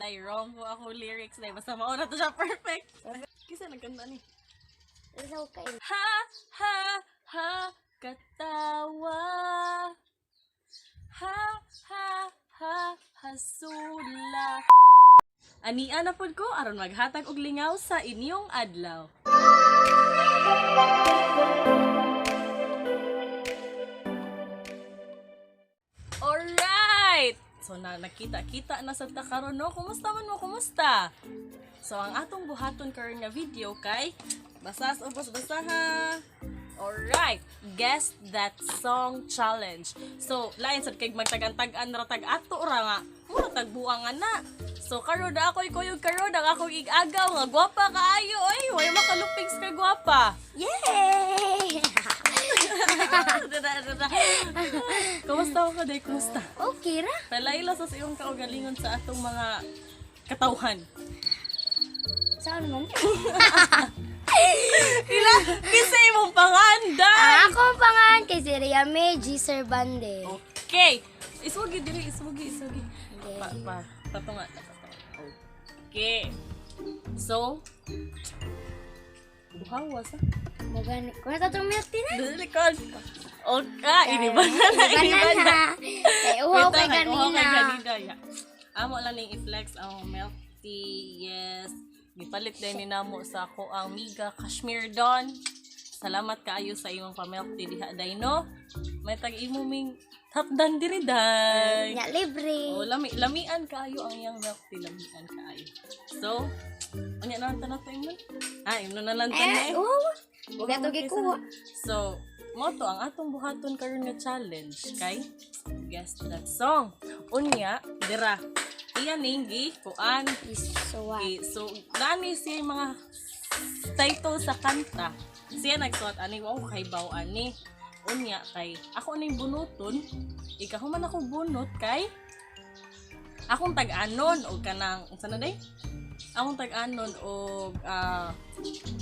Dahil wrong po ako lyrics na basta mauna to siya perfect. Kisa nagkanta ni. Ha ha ha katawa. Ha ha ha hasula. Ania na pod ko aron maghatag og lingaw sa inyong adlaw. Alright! So nakita-kita na sa karon no. Kumusta man mo? Kumusta? So ang atong buhaton karon nga video kay basas o basaha. Alright, guess that song challenge. So, lain sad kay magtag-an-tag-an ra tag-ato ra nga. Mura tagbuangan na. So, karon na ako'y kuyog karon ang akong ig-agaw nga gwapa kaayo oy. Way makalupings ka gwapa. Yay! Kumusta ka day? Kumusta? Okay ra. Palaila sa iyong kaugalingon sa atong mga katawhan. Saan man? Kisa imong pangandan. Ako ang pangalan kay si Riame G. Serbande. Okay. Isugi diri, isugi. Okay. Tatunga. Okay. So, buhawa sa. Magani. Kung natatong milk tea na? Dili ka. Okay, iniban na. Kay uhaw kay kanina. Amo lang ning i-flex ang milk tea. Yes. Gipalit din ni namo sa ako ang Miga Kashmir Dawn. Salamat kaayo sa imong pa-milk tea diha day no. May tag imo ming tapdan diri day. Nya libre. Oh, lamian kaayo ang iyang milk tea, lamian kaayo. So, unya na lang tanong mo. Ino na lang tanong. Uga to gikuha. So, mo to ang atong buhaton karon nga challenge kay guess that song. Unya dira. Iyan ninggi kuan So what? okay, so nani siya yung mga title sa kanta. Siya nagsuot ani wow kay baw ani. Unya kay ako ning bunuton, ikaw man ako bunot kay akong tag-anon og kanang unsa na day? Akong tag-anon og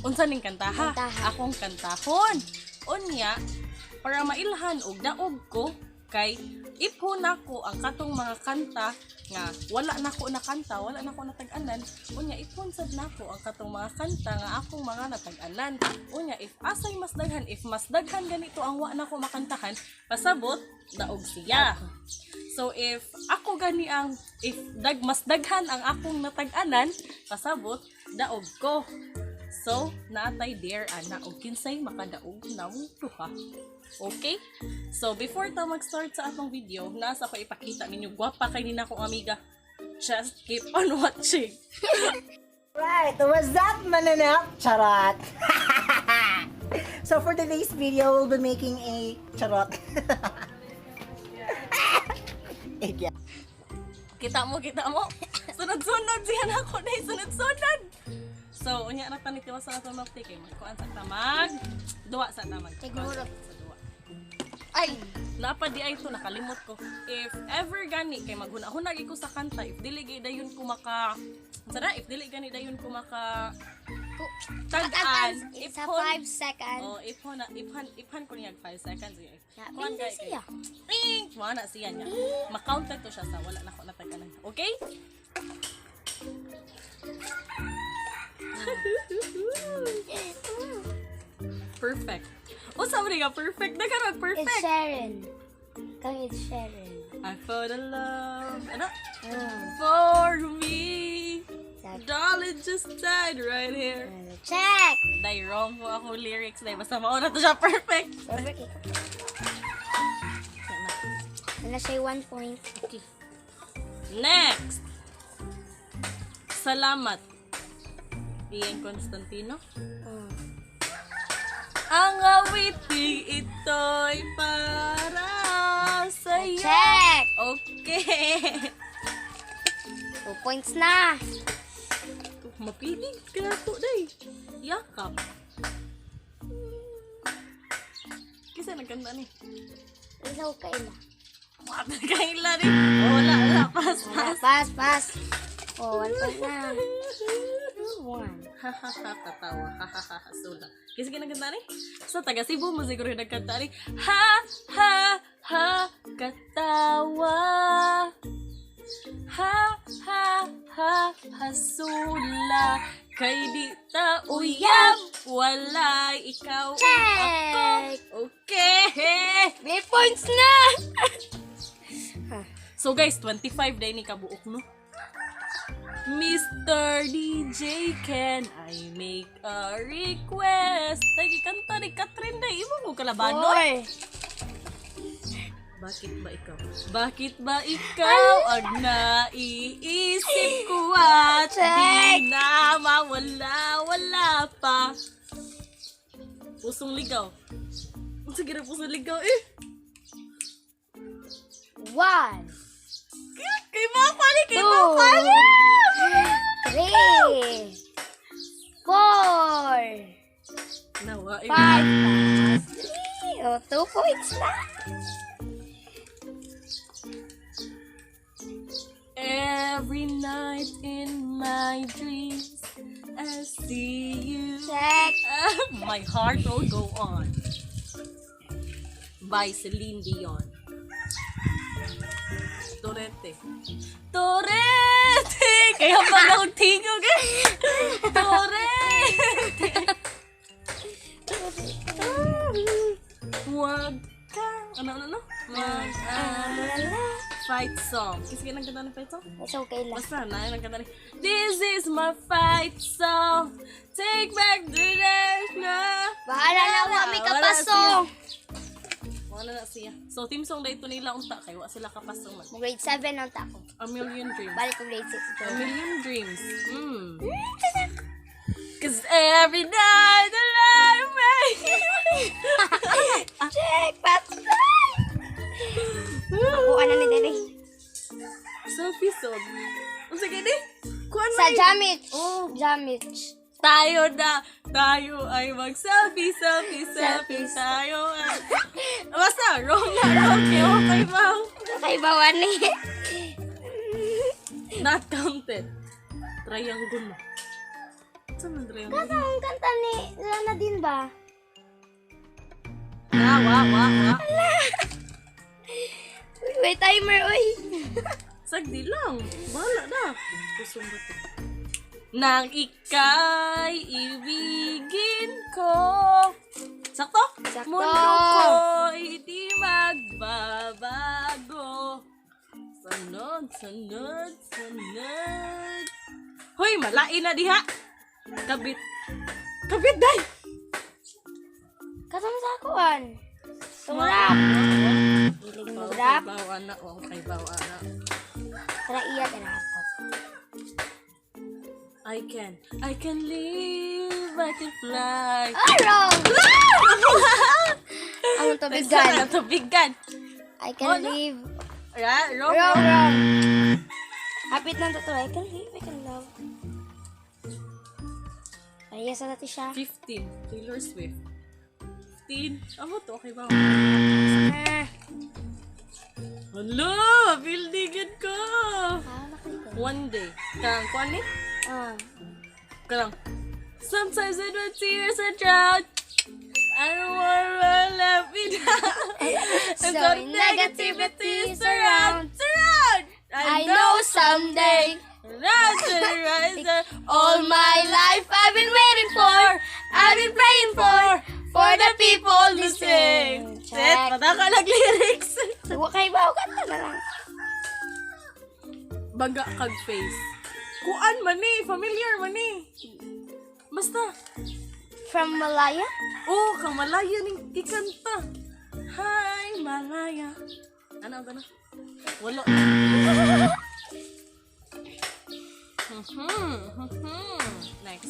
unsa ning kantaha? Akong kantahon. Unya para mailhan og daog ko kay iphon nako ang katong mga kanta nga wala nako na kanta, wala nako natag-anan. Unya iphon sad nako ang katong mga kanta nga akong mga natag-anan. Unya if asay mas daghan ganito ang wa nako makantahan, pasabot daog siya. So if ako gani ang mas daghan ang akong natag-anan, pasabot daog ko. So, naatay there ana og kinsay makadaog na duha. Okay? So, before ta mag-start sa atong video, nasa ko ipakita ninyo gwapa kay nina kong amiga. Just keep on watching. Right, was that mananap? Charot! So for today's video, we'll be making a charot. Yeah. Kita mo. Sunod-sunod siya na ako na sunod-sunod. So, unya na tanit tiwas sa atong milk tea kay magkuan sa tamag. Duwa sa tamag. Siguro. Ay, napad di ay to nakalimot ko. If ever gani kay maghuna-hunag ko sa kanta, if dili gay dayon ko maka if dili gani dayon ko maka tag-an, It's a 5 seconds. Oh, iphan ko niya 5 seconds. Kuan Kuan siya. Wala siya niya. Ma-counted to siya sa wala na ko natag-anan. Okay? Perfect. O sabi nga perfect na ka perfect. It's Sharon. It's Sharon. I found a love for me. Darling just died right here. Check. Dahil wrong po ako lyrics na basta mauna to siya perfect. Perfect. Ano siya 1 point? Next. Salamat. Ian Constantino. Ang awiting ito'y para sa'yo. Check. Okay. 2 points na. Mapilig ka na po, day. Yakap. Kasi nagkanta ni. Isaw ka ila. Wala kaila rin. Wala. Pass. Oh, 1 point na. 1. Hahaha, katawa. Hahaha, sula. Kasi kinagkanta ni? Sa taga Cebu mo siguro yung nagkanta ni. Ha, katawa. Ha, hasula kay di ta uyab walay ikaw ug Check! ako. Okay. May points na! So guys, 25 day ni kabuok no. Mr. DJ, can I make a request? Lagi kanta ni Catherine day imo mo kalabanon. Oy! Bakit ba ikaw? Bakit ba ikaw ang naiisip ko at di na mawala pa? Pusong ligaw. Sige na pusong ligaw eh. 1, Kay Mapali, kay 2, Mapali! 3, 4, Nawa, 5, 2 points na. Every night in my dreams, I see you. Check. My heart will go on. By Celine Dion. Torete. Torete! Kaya pa akong tingog eh. Torete! Wag ka. Ano? Fight song. Kasi ka nagkanta ng fight song? It's okay lang. Basta na yun ang kanta ni This is my fight song. Take back the days na. Bahala na wa may kapasong. Wala na siya. So team song dito nila unta kay wa sila kapasong man. Grade 7 ang tako. A Million Dreams. Balik ko grade 6. A Million Dreams. Cause every night the light make Check! Patay! Ako na ni Dede. Selfie song. O sige di. Kuan Sa man. Jamich. Oh. Jamich. Tayo ay mag-selfie tayo. Basta, wrong. Okay ba? Kay bawan ni. Not counted. Triangle mo. Saan ang triangle? Kasa ang kanta ni Lana din ba? Wa. Uy, may timer, uy. Sagdi lang. Bahala na. Kusong ba ito? Nang ika'y ibigin ko. Sakto? Sakto. Mundo ko'y di magbabago. Sunod. Hoy, malain na diha. Kabit, day. Kasama sa akuan. Tumurap. Hilig mo rap. Bawa na. Okay, bawa na. Tara iya ka na ako. I can live, I can fly. Ah, wrong! Ang tubigan. Tubigan. I can no? live. Wrong. Wrong. Hapit lang to. I can live, I can love. Ay, sa natin siya. 15. Taylor Swift. 15. Amo to, okay ba? Ah, Hala, building ko. nakita. One day. Kuan ni? Ah. Karang. Sometimes I do tears and drown. I don't wanna let me down. And So negativity surround. I know someday. All my life I've been waiting for. I've been praying for the people to sing. Check. Pataka lyrics. Huwag kayo ba? Kanta na lang. Baga kag face. Kuan man ni, familiar man ni. Basta. From Malaya? Oh, kang Malaya ning ikanta. Hi, Malaya. Ano? Wala. Next.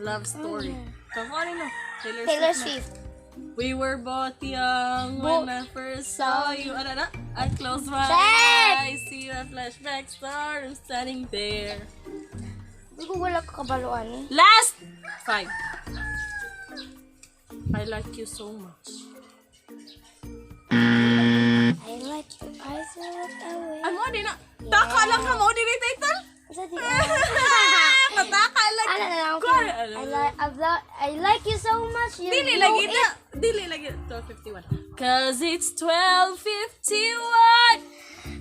Love story. Kang ano no? Taylor na. Swift. We were both young when I first saw you. Ano? I closed my Check! eyes, see a flashback star, I'm standing there. Hindi ko wala kakabaluan eh. Last 5. I like you so much. I like your eyes look away. Ano di na? Taka lang ka mo, di na title? Sa di Pataka lang. Ano na lang ako? Kuan, I like you so much. You Dili know lagi it. na. Dili lagi. 12:51. Cause it's 12:51.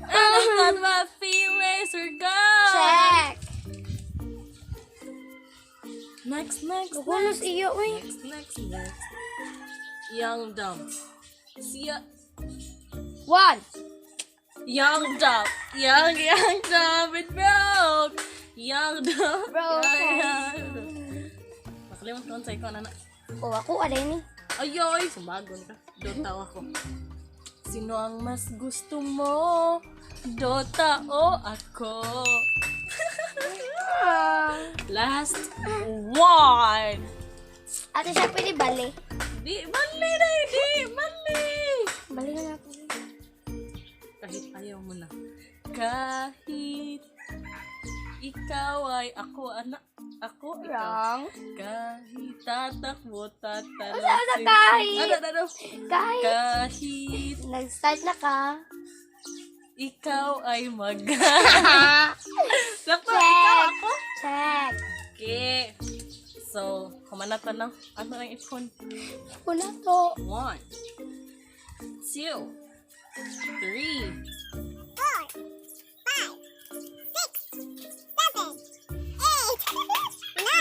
And I thought my feelings were gone. Check. Next. Kukulos iyo, uy. Next. Young Dumb. Siya. 1. Young Dumb. Young Dumb. It broke. Young Dumb. Makalimot ko sa ikaw, nana. O ako, aday ni. Ayoy, sumagon ka. Dota ako. Sino ang mas gusto mo? Dota o ako? Last one. Ate siya pwede bali. Di, bali na, di, bali. Bali na ako. Kahit ayaw mo na. Kahit ikaw ay ako, anak. Ako, ikaw. Wrong. Kahit tatakbo, tatalo. Ano, kahit? Ano? Kahit. Kahit Nag-start na ka. ikaw ay Sakto, Check. ikaw ako? Check. Okay. So, kumanata na. Ano ang ipon? Una to. 1, 2, 3. 4, 5, 6, 7, 8, 9,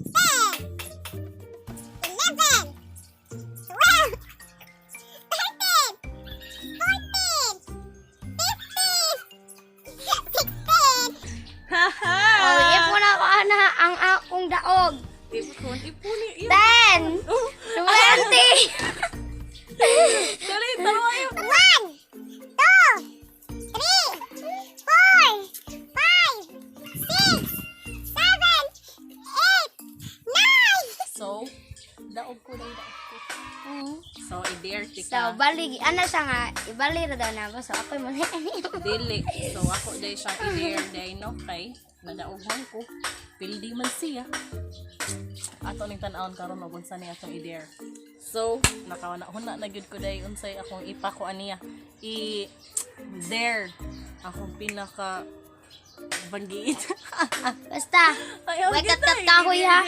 10, 11, 12, 13, 14, 15, 16, 17, 18, 19. Haha! Oh, ipon ako ana ang akong daog. Ipon. 10. 20. Dali, taro kayo. 1, 2, 3, 4, 5, 6, 7, 8, 9. So, daog ko. So, i-dare So, ka. bali, ano siya nga, ibali ra daw na ako. So, ako'y muna. Dili. So, ako day siyang i-dare day, no? Kay, nadaog man ko. Pildi man siya. Ato ning tan-aon karon mabunsa niya atong i-dare. So, nakawana-huna na gyud ko day unsay akong ipako aniya. I-dare akong pinaka banggiit. Basta, Ayaw Wait, gid kat-kat ay. kahoy, ha?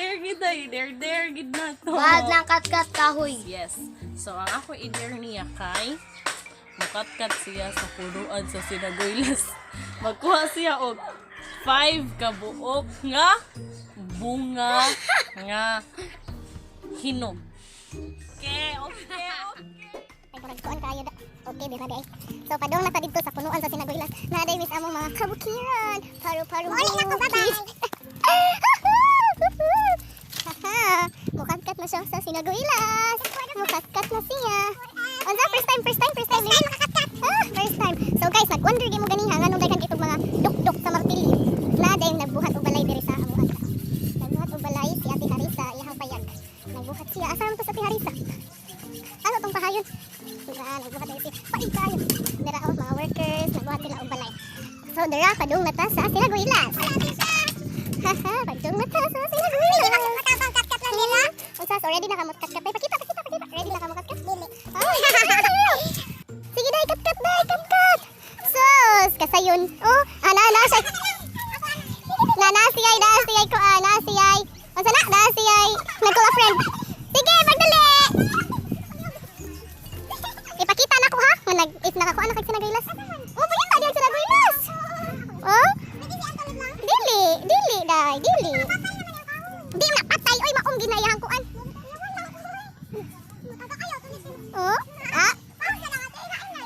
Dare gid na to. bahad ng kat-kat kahoy. Yes. So, ang ako i-dare niya kay makatkat siya sa punuan sa Sinagoylas. Magkuha siya og 5 kabuok nga bunga nga hinog. Okay. Ay, murag kuan kayo da. Okay, di na day. So, padong na ta dito sa punuan sa Sinagoylas. Na day mis among mga kabukiran. Paru-paru. Uli na ko, bye-bye. Haha, mukatkat na siya sa Sinagoylas. Mukatkat na siya. Unsa, first time. First time, makakatkat. First time. So guys, nag-wonder gyud mo ganiha nganong daghan itong mga duk-duk sa martilyo. Na day nagbuhat og balay diri sa among aga. Nagbuhat og balay si Ate Harisa, iyang payag. Nagbuhat siya. Asa man to sa Ate Harisa? Ano tong pahayon? Nagbuhat na siya. Paig tayo. Dira ako mga workers, nagbuhat sila og balay. So dira padung na ta sa Sinagoylas. Haha, padung na ta sa Sinagoylas. Katkat lang nila. Unsa, so ready na ka mo katkat? Pakita. Ready na ka mo katkat? Dili. Sige dai, katkat. Sus, kasayon. Oh, ana siya. Nasiyay ko, nasiyay. Unsa na? Nasiyay. Nagko a friend. Sige, magdali. Ipakita na ko ha. If nakakuha na kag Sinagoylas. Oh, pwede na diyan Sinagoylas. Oh? Dili, dai, dili. Di na patay, oy maong ginayahan kuan. Oh? Ah?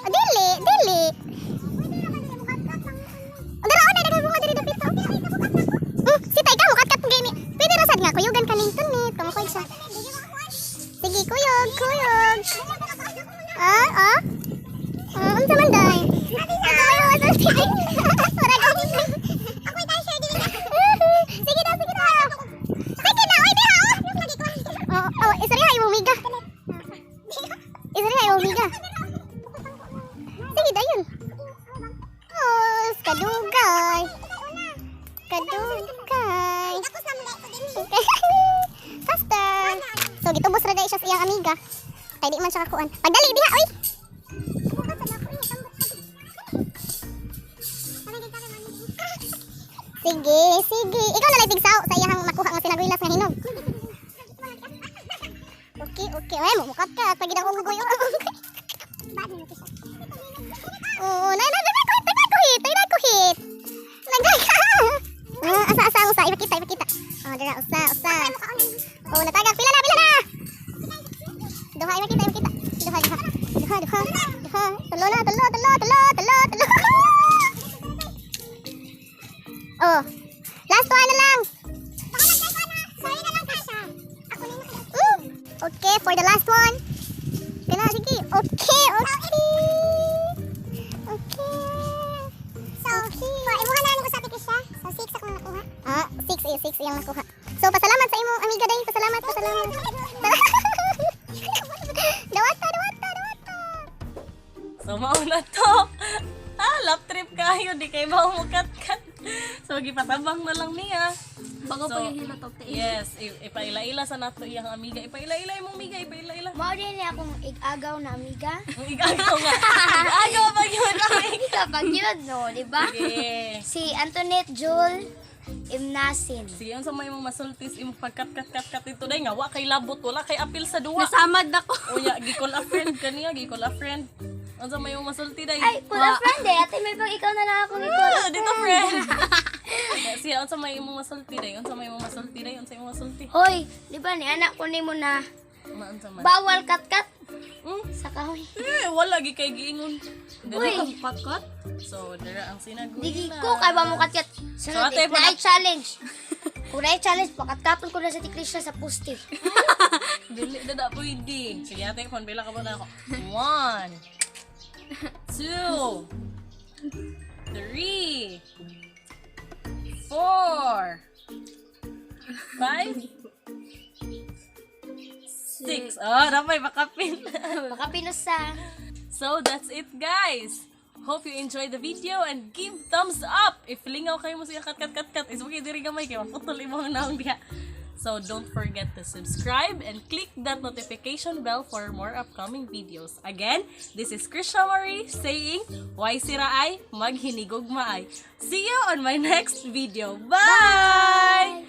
Dili. Dara na daga bunga diri dapit. Sitay ka mo katkat game. Pwede ra sad nga kuyugan kaning tunit, tungkol siya. Sige, kuyog. Unsa man day? Sige na, oy diha. Oh, isa rin ay umiga. Sige dayon. Oh, kadugay. Faster. So gitubos ra day siya sa iyang amiga. Kay di man siya kakuan. Pagdali diha, oy. Sige. Ikaw na lang tigsaw sa iyang makuha nga Sinagoylas nga hinog. Okay. Ay, mumukat ka. Pag ginang ugugoy. Oo, nagay ko hit. Nagay ka. Asa, ipakita. Oh, dira, usa. Oh, natagak. Pila na, pila na. Duha, ay makita, ay makita. Duha, duha. Duha, duha. Duha. Tulo na, tulo, tulo, tulo, tulo, tulo. Oh. Last one na lang. Sorry na lang, Kasha. Ako na yung okay, for the last one. Kaya sige. Okay, okay. Okay. So, imuha na ako sa atin siya. So, 6 ako nakuha. 6 yung nakuha. So, pasalamat sa imong amiga day. Pasalamat. Dawata. So, mauna to. Lap trip kayo. Di kayo maumukat-kat. So, gipatabang na lang niya. Bago So, pa yung hilatok tayo. Yes, ipaila-ila sa nato iyang amiga. Ipaila-ila imong amiga, ipaila-ila. Mao din niya akong igagaw na amiga. Ang igagaw nga. Igagaw pa yun kami. Kapag yun, no, di ba? Okay. Si Antoinette Jul Imnasin. Sige, yun sa may mong masultis, imong pagkat-kat-kat ito day nga. Wa kay labot, wala kay apil sa duwa. Nasamad na ko. Uya, gikol a friend kaniya, gikol a friend. Ano sa may mong masulti day? Ay, pula friend eh. Ate, may pag ikaw na lang ako Dito friend. Siya, ano sa may mong masulti day? Ano sa may mong masulti day? Ano sa imong masulti? Hoy, di ba ni anak ko ni mo na Ano sa man? bawal kat-kat Hmm? sa kahoy. Wala gi kay giingon. Uy. Patkot. So, dira ang sinaguila. Digi ko kay ba mo kat-kat. So, Sunod, ate, na ay challenge. Kung na challenge, pakatkapon ko na sa tikrisya sa poste. Dili na da pwede. Sige, ate, phone bila ka ba na ako? 1, 2, 3, 4, 5, 6. Oh, napay makapin. Baka pinusa. So, that's it, guys. Hope you enjoyed the video and give thumbs up. If lingaw kayo mo siya kat, is okay diri gamay kay maputol imong naong diha. So, don't forget to subscribe and click that notification bell for more upcoming videos. Again, this is Krisha Marie saying, "Why sira ay maghinigog maay." See you on my next video. Bye!